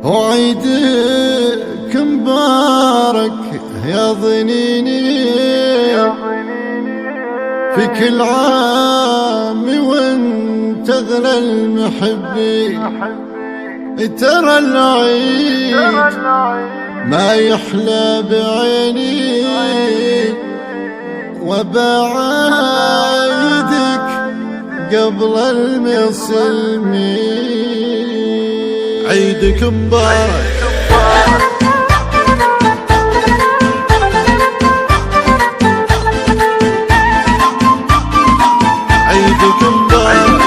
وعيدك مبارك يا ضنيني في كل عام وانت اغلى المحبين. ترى العيد ما يحلى بعيني وبعايدك قبل المسلمين. عيدك مبارك عيدك مبارك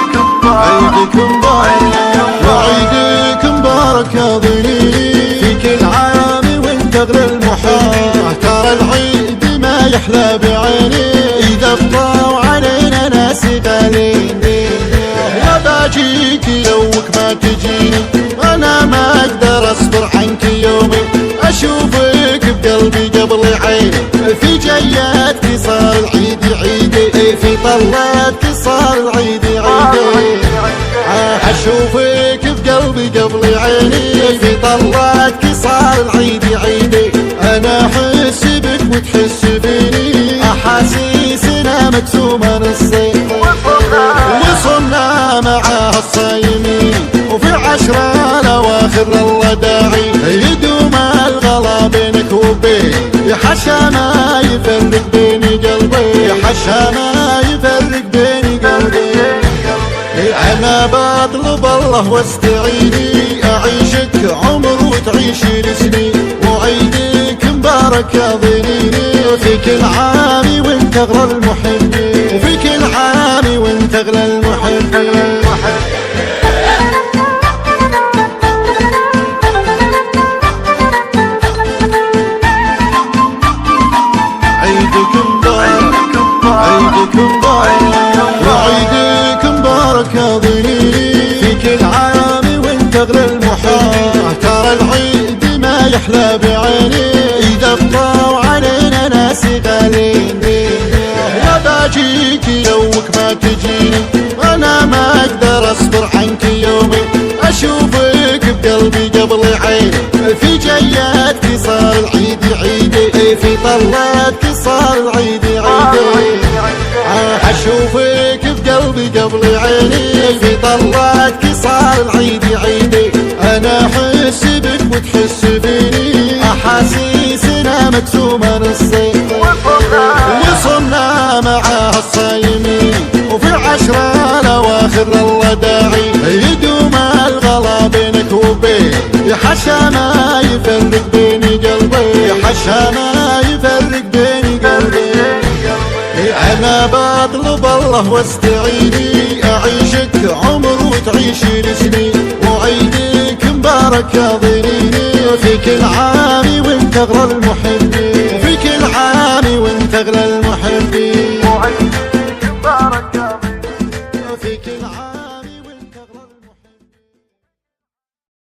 عيدك مبارك وعيدك مبارك يا ضنيني في كل عام وانت اغلى المحبين. ترى العيد ما يحلى بعيني اذا بطاو علينا ناس غالين. يا باجيك يوك ما تجيني انا ما اقدر اصبر عنك يومي. اشوفك بقلبي قبل عيني في جياتك صار العيد عيدي في طلاتك صار العيد عيدي. اشوفك بقلبي قبل عيني في طلاتك صار العيد عيدي. انا احس بك وتحس بيني احاسيسنا مقسومه نصين. وصلنا معاها الصايمين وفي العشرة الاواخر الله داعي يدوم الغلا بينك وبين. يحشى ما يفرق بيني قلبي يحشى ما يفرق بيني قلبي. انا بطلب الله واستعيني اعيشك عمر وتعيشي لسنين. وعيدك مبارك يا ضنيني في كل عام وانت اغلى المحبين. وفي كل عام وانت اغلى المحبين. عيدك مبارك عيدك مبارك وعيدك مبارك يا ضنيني في كل عام وانت اغلى المحبين. ترى العيد ما يحلى بعيني اذا بطاو علينا ناس غالين. يا باجيك يوك ما تجيني انا ما اقدر اصبر عنك يومي. اشوفك بقلبي قبل عيني في جياتك صار العيد عيدي في طلاتك صار العيد عيدي. اشوفك بقلبي قبل عيني في طلاتك صار العيد عيدي. انا احس بك وتحس بيني احاسيسنا مقسومه نصين. وصلنا معاها الصايمين وفي العشرة الاواخر الله داعي يدوم الغلا بينك وبين. يحشى ما يفرق بيني قلبي يحشى ما يفرق بيني قلبي. انا بطلب الله واستعيني اعيشك عمر وتعيشي لسنين. وعيدك مبارك يا ضنيني في كل عام وانت اغلى المحبين.